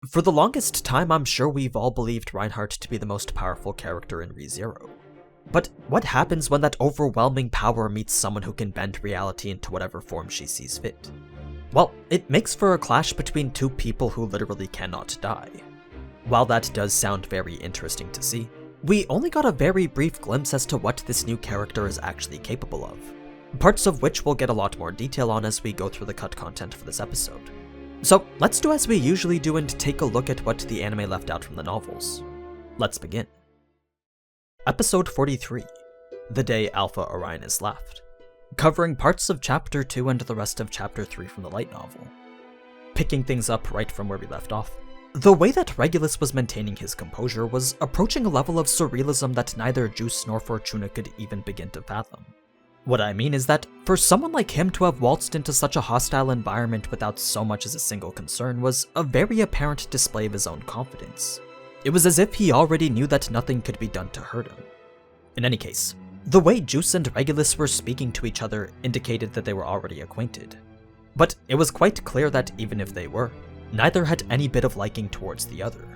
For the longest time, I'm sure we've all believed Reinhart to be the most powerful character in ReZero. But what happens when that overwhelming power meets someone who can bend reality into whatever form she sees fit? Well, it makes for a clash between two people who literally cannot die. While that does sound very interesting to see, we only got a very brief glimpse as to what this new character is actually capable of, parts of which we'll get a lot more detail on as we go through the cut content for this episode. So let's do as we usually do and take a look at what the anime left out from the novels. Let's begin. Episode 43, The Day Alpha Orion is Left, covering parts of Chapter 2 and the rest of Chapter 3 from the light novel. Picking things up right from where we left off, the way that Regulus was maintaining his composure was approaching a level of surrealism that neither Juice nor Fortuna could even begin to fathom. What I mean is that, for someone like him to have waltzed into such a hostile environment without so much as a single concern was a very apparent display of his own confidence. It was as if he already knew that nothing could be done to hurt him. In any case, the way Juice and Regulus were speaking to each other indicated that they were already acquainted. But it was quite clear that even if they were, neither had any bit of liking towards the other.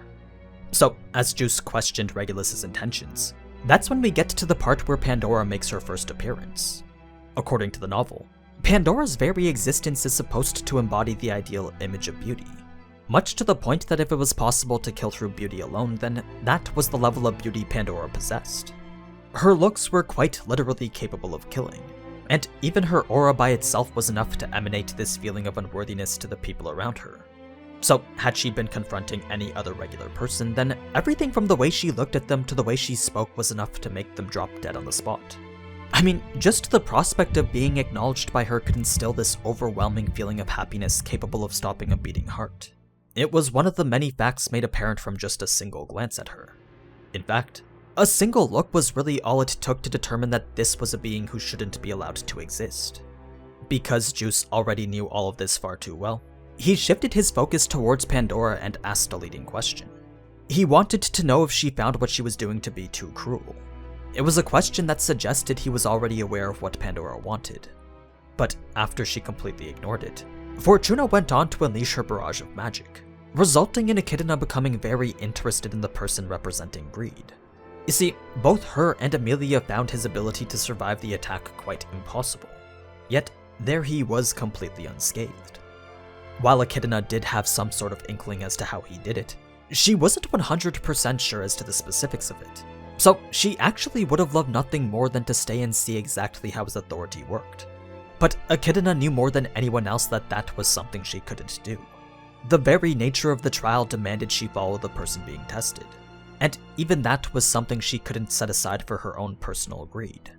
So, as Juice questioned Regulus's intentions, that's when we get to the part where Pandora makes her first appearance. According to the novel, Pandora's very existence is supposed to embody the ideal image of beauty, much to the point that if it was possible to kill through beauty alone, then that was the level of beauty Pandora possessed. Her looks were quite literally capable of killing, and even her aura by itself was enough to emanate this feeling of unworthiness to the people around her. So, had she been confronting any other regular person, then everything from the way she looked at them to the way she spoke was enough to make them drop dead on the spot. I mean, just the prospect of being acknowledged by her could instill this overwhelming feeling of happiness capable of stopping a beating heart. It was one of the many facts made apparent from just a single glance at her. In fact, a single look was really all it took to determine that this was a being who shouldn't be allowed to exist. Because Juice already knew all of this far too well, he shifted his focus towards Pandora and asked a leading question. He wanted to know if she found what she was doing to be too cruel. It was a question that suggested he was already aware of what Pandora wanted. But after she completely ignored it, Fortuna went on to unleash her barrage of magic, resulting in Echidna becoming very interested in the person representing greed. You see, both her and Amelia found his ability to survive the attack quite impossible. Yet, there he was completely unscathed. While Echidna did have some sort of inkling as to how he did it, she wasn't 100% sure as to the specifics of it. So she actually would have loved nothing more than to stay and see exactly how his authority worked. But Echidna knew more than anyone else that that was something she couldn't do. The very nature of the trial demanded she follow the person being tested, and even that was something she couldn't set aside for her own personal greed.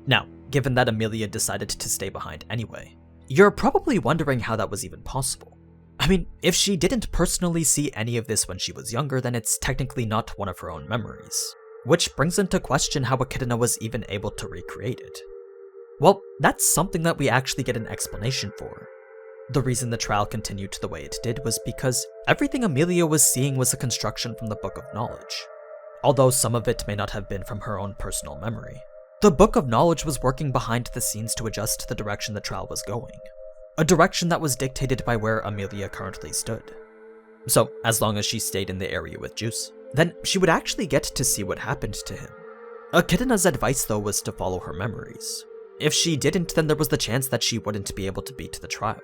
Now, given that Amelia decided to stay behind anyway, you're probably wondering how that was even possible. I mean, if she didn't personally see any of this when she was younger, then it's technically not one of her own memories, which brings into question how Echidna was even able to recreate it. Well, that's something that we actually get an explanation for. The reason the trial continued the way it did was because everything Amelia was seeing was a construction from the Book of Knowledge. Although some of it may not have been from her own personal memory, the Book of Knowledge was working behind the scenes to adjust the direction the trial was going, a direction that was dictated by where Amelia currently stood. So, as long as she stayed in the area with Juice, then she would actually get to see what happened to him. Echidna's advice though was to follow her memories. If she didn't, then there was the chance that she wouldn't be able to beat the trial.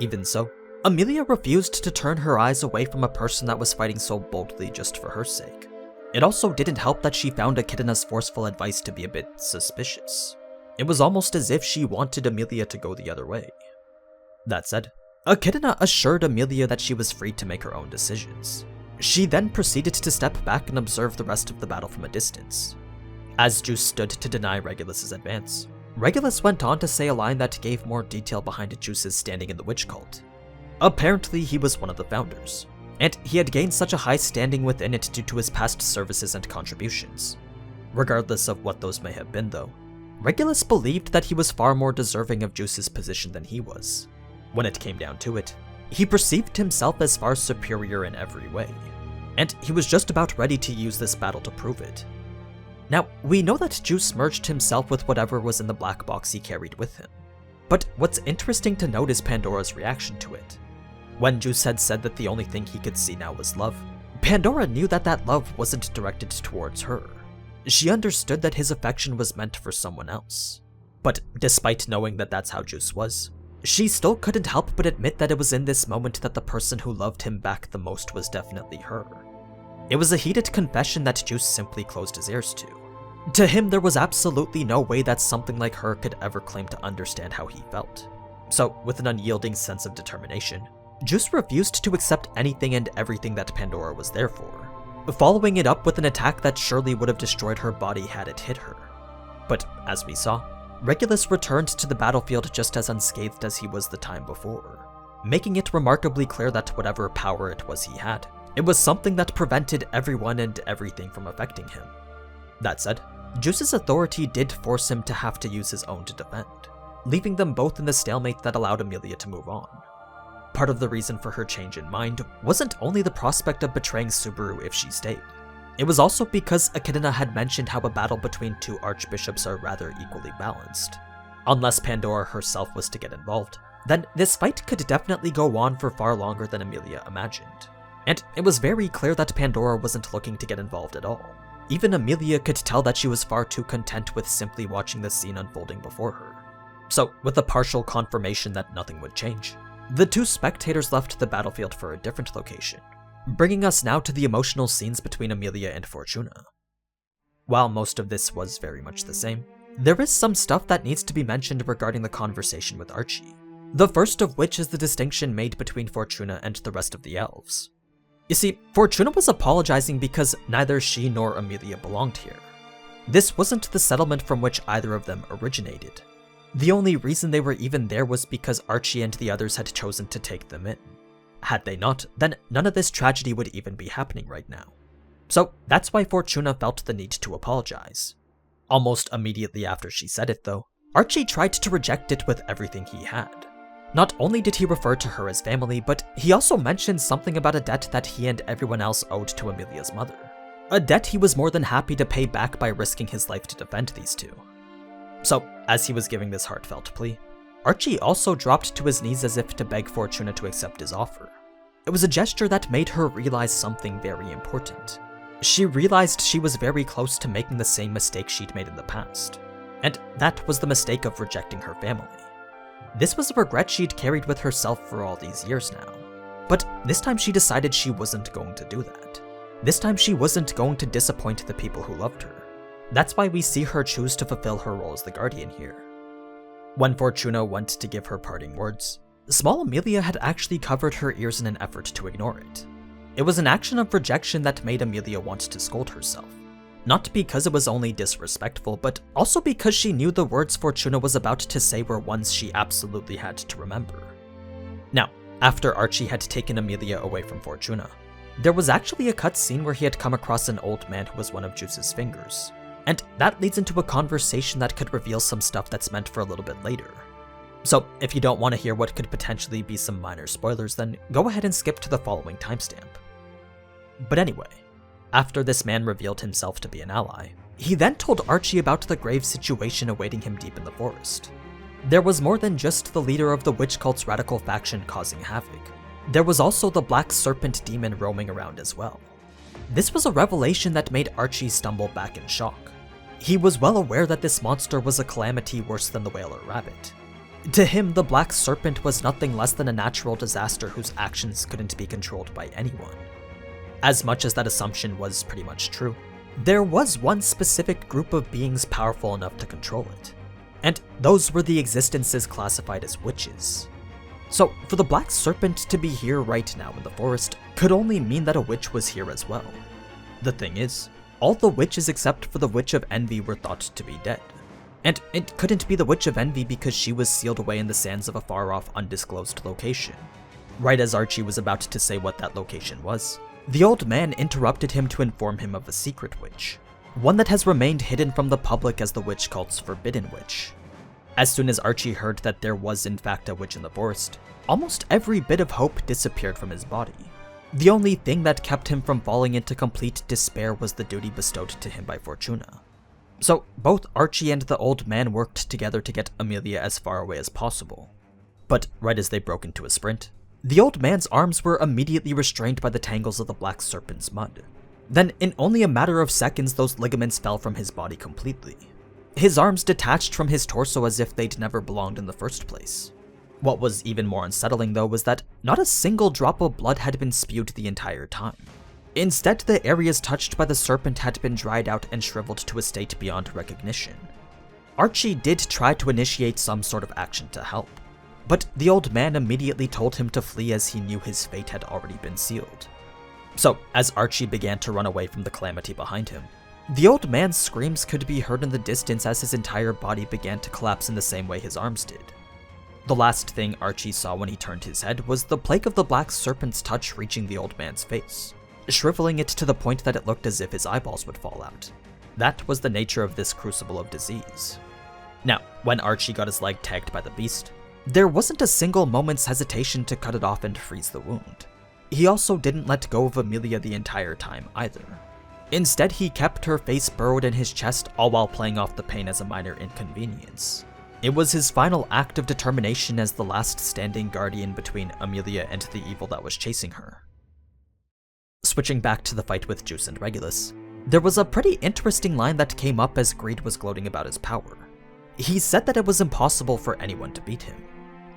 Even so, Amelia refused to turn her eyes away from a person that was fighting so boldly just for her sake. It also didn't help that she found Echidna's forceful advice to be a bit suspicious. It was almost as if she wanted Amelia to go the other way. That said, Echidna assured Amelia that she was free to make her own decisions. She then proceeded to step back and observe the rest of the battle from a distance. As Juice stood to deny Regulus's advance, Regulus went on to say a line that gave more detail behind Juice's standing in the witch cult. Apparently, he was one of the founders, and he had gained such a high standing within it due to his past services and contributions. Regardless of what those may have been though, Regulus believed that he was far more deserving of Juice's position than he was. When it came down to it, he perceived himself as far superior in every way, and he was just about ready to use this battle to prove it. Now, we know that Juice merged himself with whatever was in the black box he carried with him, but what's interesting to note is Pandora's reaction to it. when Juice had said that the only thing he could see now was love, Pandora knew that that love wasn't directed towards her. She understood that his affection was meant for someone else. But despite knowing that that's how Juice was, she still couldn't help but admit that it was in this moment that the person who loved him back the most was definitely her. It was a heated confession that Juice simply closed his ears to. To him, there was absolutely no way that something like her could ever claim to understand how he felt. So, with an unyielding sense of determination, Juice refused to accept anything and everything that Pandora was there for, following it up with an attack that surely would have destroyed her body had it hit her. But as we saw, Regulus returned to the battlefield just as unscathed as he was the time before, making it remarkably clear that whatever power it was he had, it was something that prevented everyone and everything from affecting him. That said, Juice's authority did force him to have to use his own to defend, leaving them both in the stalemate that allowed Amelia to move on. Part of the reason for her change in mind wasn't only the prospect of betraying Subaru if she stayed. It was also because Echidna had mentioned how a battle between two archbishops are rather equally balanced. Unless Pandora herself was to get involved, then this fight could definitely go on for far longer than Amelia imagined. And it was very clear that Pandora wasn't looking to get involved at all. Even Amelia could tell that she was far too content with simply watching the scene unfolding before her. So, with a partial confirmation that nothing would change, the two spectators left the battlefield for a different location, bringing us now to the emotional scenes between Amelia and Fortuna. While most of this was very much the same, there is some stuff that needs to be mentioned regarding the conversation with Archie, the first of which is the distinction made between Fortuna and the rest of the elves. You see, Fortuna was apologizing because neither she nor Amelia belonged here. This wasn't the settlement from which either of them originated. The only reason they were even there was because Archie and the others had chosen to take them in. Had they not, then none of this tragedy would even be happening right now. So that's why Fortuna felt the need to apologize. Almost immediately after she said it though, Archie tried to reject it with everything he had. Not only did he refer to her as family, but he also mentioned something about a debt that he and everyone else owed to Amelia's mother. A debt he was more than happy to pay back by risking his life to defend these two. So, as he was giving this heartfelt plea, Archie also dropped to his knees as if to beg Fortuna to accept his offer. It was a gesture that made her realize something very important. She realized she was very close to making the same mistake she'd made in the past, and that was the mistake of rejecting her family. This was a regret she'd carried with herself for all these years now, but this time she decided she wasn't going to do that. This time she wasn't going to disappoint the people who loved her. That's why we see her choose to fulfill her role as the Guardian here. When Fortuna went to give her parting words, small Amelia had actually covered her ears in an effort to ignore it. It was an action of rejection that made Amelia want to scold herself. Not because it was only disrespectful, but also because she knew the words Fortuna was about to say were ones she absolutely had to remember. Now, after Archie had taken Amelia away from Fortuna, there was actually a cutscene where he had come across an old man who was one of Juice's fingers. And that leads into a conversation that could reveal some stuff that's meant for a little bit later. So, if you don't want to hear what could potentially be some minor spoilers, then go ahead and skip to the following timestamp. But anyway, after this man revealed himself to be an ally, he then told Archie about the grave situation awaiting him deep in the forest. There was more than just the leader of the witch cult's radical faction causing havoc. There was also the black serpent demon roaming around as well. This was a revelation that made Archie stumble back in shock. He was well aware that this monster was a calamity worse than the whale or rabbit. To him, the black serpent was nothing less than a natural disaster whose actions couldn't be controlled by anyone. As much as that assumption was pretty much true, there was one specific group of beings powerful enough to control it, and those were the existences classified as witches. So, for the black serpent to be here right now in the forest could only mean that a witch was here as well. The thing is, all the witches except for the Witch of Envy were thought to be dead. And it couldn't be the Witch of Envy because she was sealed away in the sands of a far-off undisclosed location. Right as Archie was about to say what that location was, the old man interrupted him to inform him of a secret witch, one that has remained hidden from the public as the witch cult's forbidden witch. As soon as Archie heard that there was in fact a witch in the forest, almost every bit of hope disappeared from his body. The only thing that kept him from falling into complete despair was the duty bestowed to him by Fortuna. So both Archie and the old man worked together to get Amelia as far away as possible. But right as they broke into a sprint, The old man's arms were immediately restrained by the tangles of the black serpent's mud. Then, in only a matter of seconds, those ligaments fell from his body completely. His arms detached from his torso as if they'd never belonged in the first place. What was even more unsettling, though, was that not a single drop of blood had been spewed the entire time. Instead, the areas touched by the serpent had been dried out and shriveled to a state beyond recognition. Archie did try to initiate some sort of action to help, but the old man immediately told him to flee as he knew his fate had already been sealed. So, as Archie began to run away from the calamity behind him, the old man's screams could be heard in the distance as his entire body began to collapse in the same way his arms did. The last thing Archie saw when he turned his head was the plague of the black serpent's touch reaching the old man's face, shriveling it to the point that it looked as if his eyeballs would fall out. That was the nature of this crucible of disease. Now, when Archie got his leg tagged by the beast, there wasn't a single moment's hesitation to cut it off and freeze the wound. He also didn't let go of Amelia the entire time either. Instead, he kept her face burrowed in his chest, all while playing off the pain as a minor inconvenience. It was his final act of determination as the last standing guardian between Amelia and the evil that was chasing her. Switching back to the fight with Juice and Regulus, there was a pretty interesting line that came up as Greed was gloating about his power. He said that it was impossible for anyone to beat him.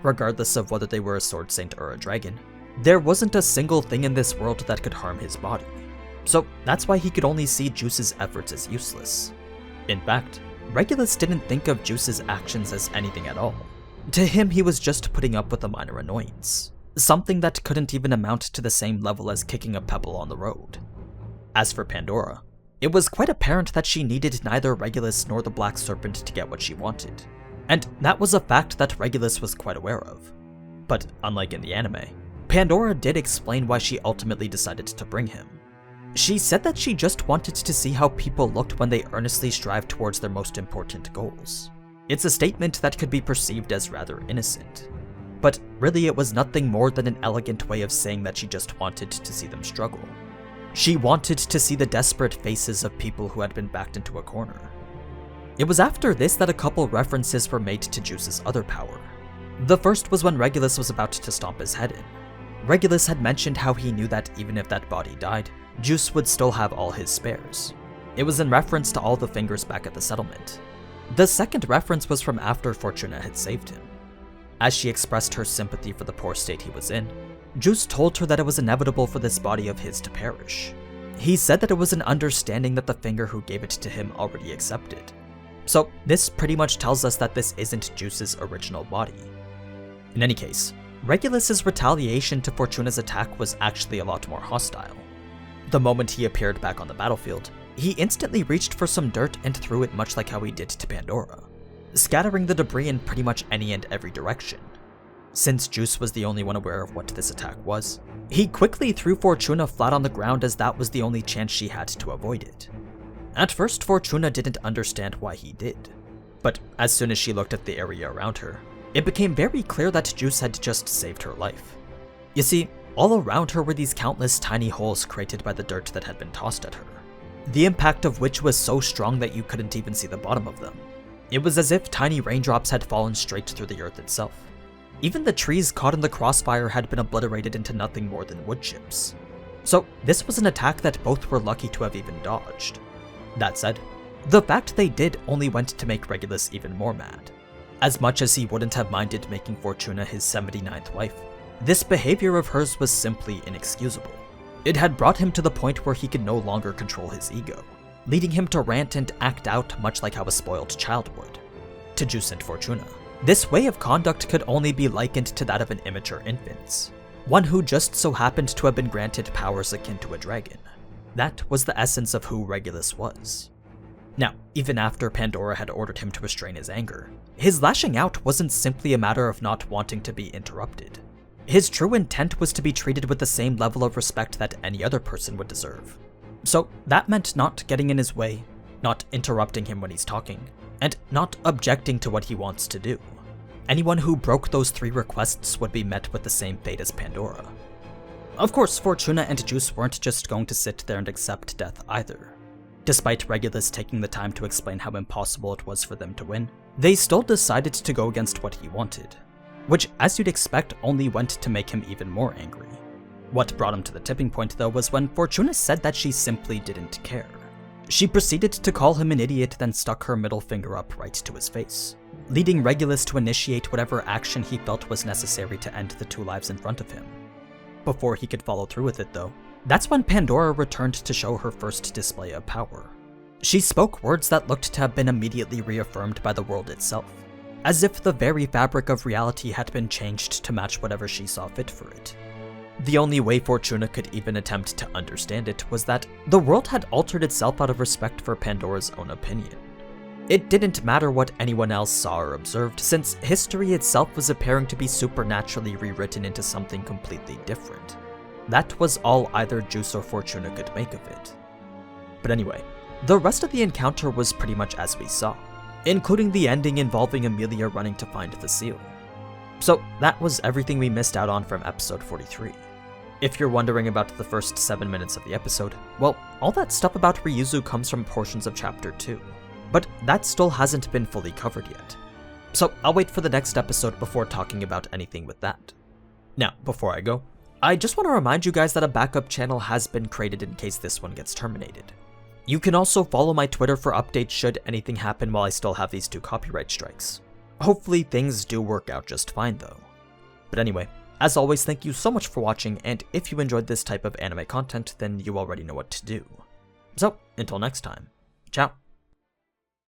Regardless of whether they were a sword saint or a dragon, there wasn't a single thing in this world that could harm his body. So that's why he could only see Juice's efforts as useless. In fact, Regulus didn't think of Juice's actions as anything at all. To him, he was just putting up with a minor annoyance, something that couldn't even amount to the same level as kicking a pebble on the road. As for Pandora, it was quite apparent that she needed neither Regulus nor the Black Serpent to get what she wanted, and that was a fact that Regulus was quite aware of. But unlike in the anime, Pandora did explain why she ultimately decided to bring him. She said that she just wanted to see how people looked when they earnestly strived towards their most important goals. It's a statement that could be perceived as rather innocent, but really it was nothing more than an elegant way of saying that she just wanted to see them struggle. She wanted to see the desperate faces of people who had been backed into a corner. It was after this that a couple references were made to Juice's other power. The first was when Regulus was about to stomp his head in. Regulus had mentioned how he knew that even if that body died, Juice would still have all his spares. It was in reference to all the fingers back at the settlement. The second reference was from after Fortuna had saved him. As she expressed her sympathy for the poor state he was in, Juice told her that it was inevitable for this body of his to perish. He said that it was an understanding that the finger who gave it to him already accepted. So this pretty much tells us that this isn't Juice's original body. In any case, Regulus's retaliation to Fortuna's attack was actually a lot more hostile. The moment he appeared back on the battlefield, he instantly reached for some dirt and threw it much like how he did to Pandora, scattering the debris in pretty much any and every direction. Since Juice was the only one aware of what this attack was, he quickly threw Fortuna flat on the ground as that was the only chance she had to avoid it. At first, Fortuna didn't understand why he did, but as soon as she looked at the area around her, it became very clear that Juice had just saved her life. You see, all around her were these countless tiny holes created by the dirt that had been tossed at her, the impact of which was so strong that you couldn't even see the bottom of them. It was as if tiny raindrops had fallen straight through the earth itself. Even the trees caught in the crossfire had been obliterated into nothing more than wood chips. So this was an attack that both were lucky to have even dodged. That said, the fact they did only went to make Regulus even more mad. As much as he wouldn't have minded making Fortuna his 79th wife, this behavior of hers was simply inexcusable. It had brought him to the point where he could no longer control his ego, leading him to rant and act out much like how a spoiled child would. To Juice and Fortuna, this way of conduct could only be likened to that of an immature infant's, one who just so happened to have been granted powers akin to a dragon. That was the essence of who Regulus was. Now, even after Pandora had ordered him to restrain his anger, his lashing out wasn't simply a matter of not wanting to be interrupted. His true intent was to be treated with the same level of respect that any other person would deserve. So that meant not getting in his way, not interrupting him when he's talking, and not objecting to what he wants to do. Anyone who broke those three requests would be met with the same fate as Pandora. Of course, Fortuna and Juice weren't just going to sit there and accept death either. Despite Regulus taking the time to explain how impossible it was for them to win, they still decided to go against what he wanted. which, as you'd expect, only went to make him even more angry. What brought him to the tipping point, though, was when Fortuna said that she simply didn't care. She proceeded to call him an idiot, then stuck her middle finger up right to his face, leading Regulus to initiate whatever action he felt was necessary to end the two lives in front of him. Before he could follow through with it, though, that's when Pandora returned to show her first display of power. She spoke words that looked to have been immediately reaffirmed by the world itself, as if the very fabric of reality had been changed to match whatever she saw fit for it. The only way Fortuna could even attempt to understand it was that the world had altered itself out of respect for Pandora's own opinion. It didn't matter what anyone else saw or observed, since history itself was appearing to be supernaturally rewritten into something completely different. That was all either Juice or Fortuna could make of it. But anyway, the rest of the encounter was pretty much as we saw, including the ending involving Amelia running to find the seal. So that was everything we missed out on from episode 43. If you're wondering about the first 7 minutes of the episode, well, all that stuff about Ryuzu comes from portions of chapter 2, but that still hasn't been fully covered yet. So I'll wait for the next episode before talking about anything with that. Now, before I go, I just want to remind you guys that a backup channel has been created in case this one gets terminated. You can also follow my Twitter for updates should anything happen while I still have these 2 copyright strikes. Hopefully things do work out just fine though. But anyway, as always, thank you so much for watching, and if you enjoyed this type of anime content, then you already know what to do. So, until next time, ciao.